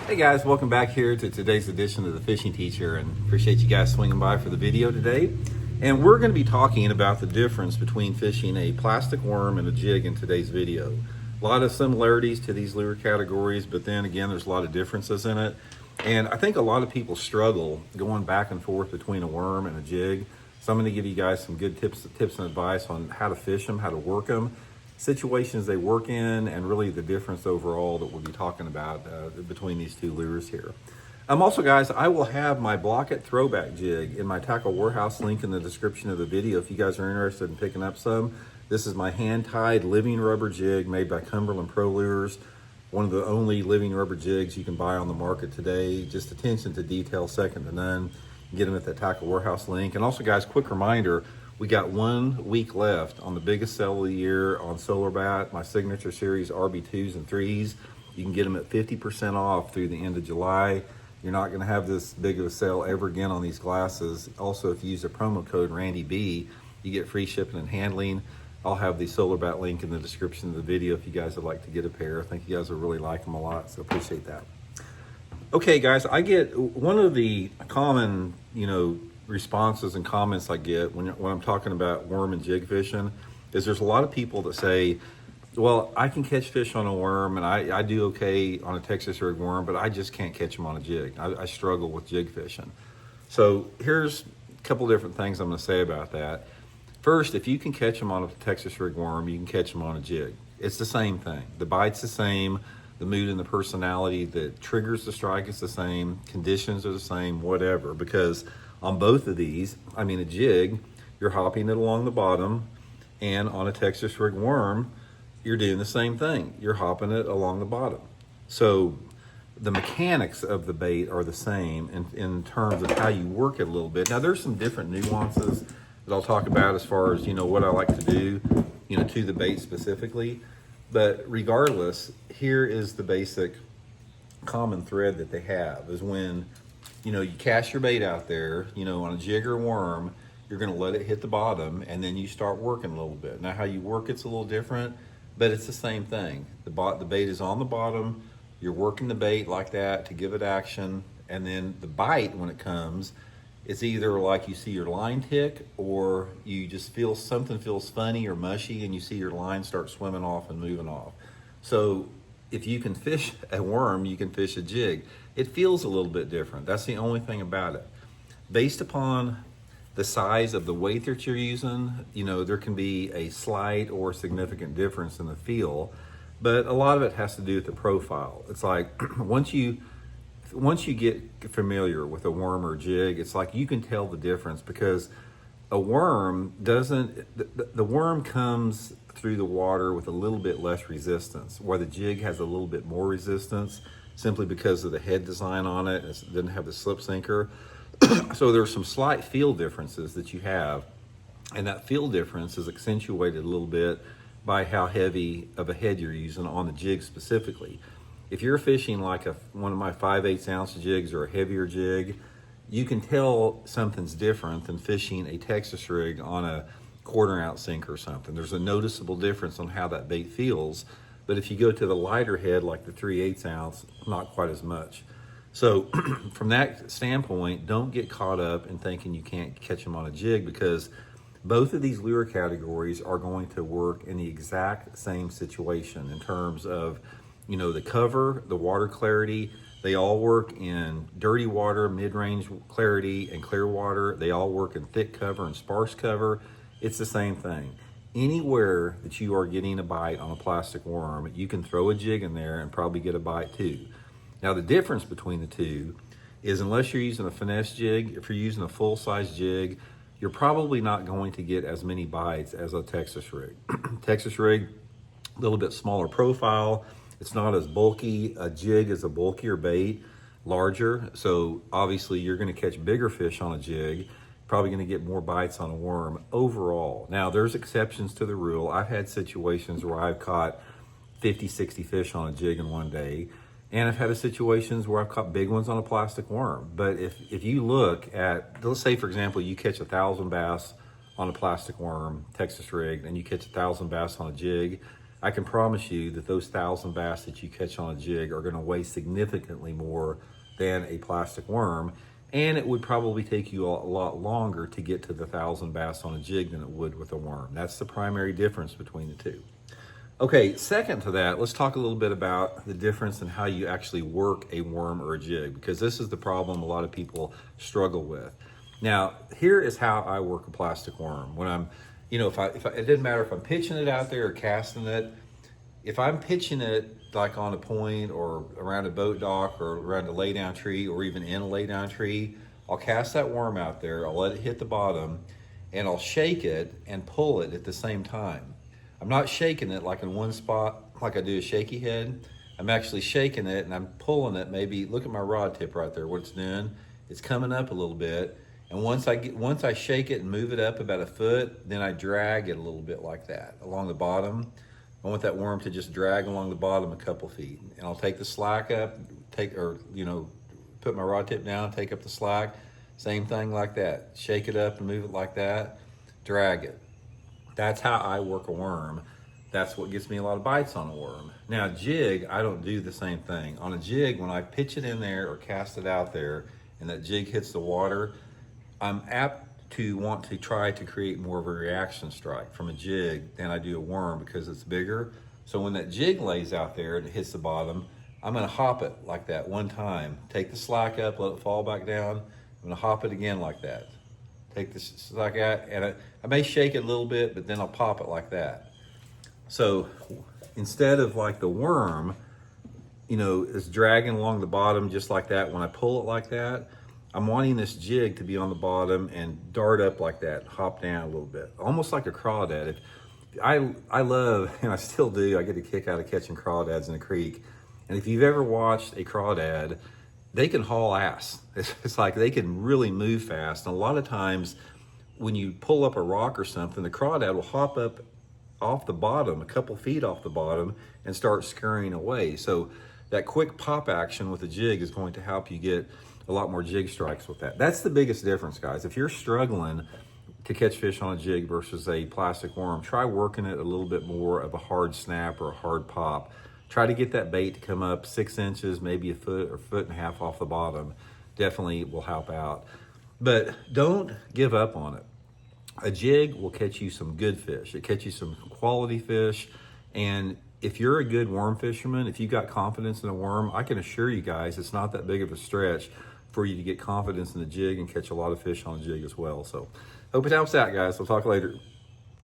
Hey guys, welcome back here to today's edition of the Fishing Teacher, and appreciate you guys swinging by for the video today. And we're going to be talking about the difference between fishing a plastic worm and a jig in today's video. A lot of similarities to these lure categories, but then again, there's a lot of differences in it. And I think a lot of people struggle going back and forth between a worm and a jig. So I'm going to give you guys some good tips and advice on how to fish them, how to work them, situations they work in, and really the difference overall that we'll be talking about between these two lures here. Also, guys, I will have my Blaukat Throwback jig in my tackle warehouse, link in the description of the video if you guys are interested in picking up some. This is my hand-tied living rubber jig made by Cumberland Pro Lures, one of the only living rubber jigs you can buy on the market today. Just attention to detail second to none. Get them at the tackle warehouse link. And also, guys, quick reminder, we got 1 week left on the biggest sale of the year on Solar Bat, my signature series RB2s and 3s. You can get them at 50% off through the end of July. You're not going to have this big of a sale ever again on these glasses. Also, if you use the promo code RandyB, you get free shipping and handling. I'll have the Solar Bat link in the description of the video if you guys would like to get a pair. I think you guys will really like them a lot, so appreciate that. Okay, guys, I get one of the common, responses and comments I get when I'm talking about worm and jig fishing is there's a lot of people that say, well, I can catch fish on a worm and I do okay on a Texas rig worm, but I just can't catch them on a jig. I struggle with jig fishing. So here's a couple different things I'm going to say about that. First, if you can catch them on a Texas rig worm, you can catch them on a jig. It's the same thing. The bite's the same. The mood and the personality that triggers the strike is the same. Conditions are the same, whatever, because on both of these, a jig, you're hopping it along the bottom, and on a Texas rig worm, you're doing the same thing. You're hopping it along the bottom. So the mechanics of the bait are the same in terms of how you work it a little bit. Now, there's some different nuances that I'll talk about as far as, what I like to do, to the bait specifically. But regardless, here is the basic common thread that they have is when, you cast your bait out there, on a jig or worm, you're going to let it hit the bottom and then you start working a little bit. Now, how you work it's a little different, but it's the same thing. The bait is on the bottom, you're working the bait like that to give it action, and then the bite, when it comes, it's either like you see your line tick or you just feel something feels funny or mushy and you see your line start swimming off and moving off. So if you can fish a worm, you can fish a jig. It feels a little bit different. That's the only thing about it. Based upon the size of the weight that you're using, there can be a slight or significant difference in the feel, but a lot of it has to do with the profile. It's like once you get familiar with a worm or jig, it's like you can tell the difference because a worm the worm comes through the water with a little bit less resistance, where the jig has a little bit more resistance simply because of the head design on it. It doesn't have the slip sinker. So there's some slight feel differences that you have, and that feel difference is accentuated a little bit by how heavy of a head you're using on the jig specifically. If you're fishing like one of my 5/8 ounce jigs or a heavier jig, you can tell something's different than fishing a Texas rig on a 1/4 ounce sink or something. There's a noticeable difference on how that bait feels, but if you go to the lighter head like the 3/8 ounce, not quite as much. So from that standpoint, don't get caught up in thinking you can't catch them on a jig, because both of these lure categories are going to work in the exact same situation in terms of the cover, the water clarity. They all work in dirty water, mid-range clarity, and clear water. They all work in thick cover and sparse cover. It's the same thing. Anywhere that you are getting a bite on a plastic worm, you can throw a jig in there and probably get a bite too. Now, the difference between the two is unless you're using a finesse jig, if you're using a full-size jig, you're probably not going to get as many bites as a Texas rig. Texas rig, a little bit smaller profile. It's not as bulky. A jig is a bulkier bait, larger. So obviously you're going to catch bigger fish on a jig, probably going to get more bites on a worm overall. Now, there's exceptions to the rule. I've had situations where I've caught 50, 60 fish on a jig in one day. And I've had situations where I've caught big ones on a plastic worm. But if you look at, let's say, for example, you catch 1,000 bass on a plastic worm, Texas rig, and you catch 1,000 bass on a jig, I can promise you that those 1,000 bass that you catch on a jig are going to weigh significantly more than a plastic worm, and it would probably take you a lot longer to get to the 1,000 bass on a jig than it would with a worm. That's the primary difference between the two. Okay, second to that, let's talk a little bit about the difference in how you actually work a worm or a jig, because this is the problem a lot of people struggle with. Now, here is how I work a plastic worm. When I'm, it doesn't matter if I'm pitching it out there or casting it. If I'm pitching it like on a point or around a boat dock or around a laydown tree or even in a laydown tree, I'll cast that worm out there, I'll let it hit the bottom, and I'll shake it and pull it at the same time. I'm not shaking it like in one spot like I do a shaky head. I'm actually shaking it and I'm pulling it. Maybe look at my rod tip right there, what it's doing. It's coming up a little bit. And once I shake it and move it up about a foot, then I drag it a little bit like that along the bottom. I want that worm to just drag along the bottom a couple feet. And I'll take the slack up, put my rod tip down, take up the slack. Same thing like that. Shake it up and move it like that, drag it. That's how I work a worm. That's what gets me a lot of bites on a worm. Now, jig, I don't do the same thing. On a jig, when I pitch it in there or cast it out there and that jig hits the water, I'm apt to want to try to create more of a reaction strike from a jig than I do a worm because it's bigger. So when that jig lays out there and it hits the bottom, I'm gonna hop it like that one time. Take the slack up, let it fall back down. I'm gonna hop it again like that. Take this slack out, and I may shake it a little bit, but then I'll pop it like that. So instead of like the worm, it's dragging along the bottom just like that. When I pull it like that, I'm wanting this jig to be on the bottom and dart up like that, hop down a little bit, almost like a crawdad. I love, and I still do, I get a kick out of catching crawdads in the creek. And if you've ever watched a crawdad, they can haul ass. It's like they can really move fast. And a lot of times when you pull up a rock or something, the crawdad will hop up off the bottom, a couple feet off the bottom, and start scurrying away. So that quick pop action with a jig is going to help you get a lot more jig strikes with that. That's the biggest difference, guys. If you're struggling to catch fish on a jig versus a plastic worm, try working it a little bit more of a hard snap or a hard pop. Try to get that bait to come up 6 inches, maybe a foot or foot and a half off the bottom. Definitely will help out. But don't give up on it. A jig will catch you some good fish. It catch you some quality fish. And if you're a good worm fisherman, if you got confidence in a worm, I can assure you guys it's not that big of a stretch for you to get confidence in the jig and catch a lot of fish on a jig as well. So hope it helps out, guys. We'll talk later.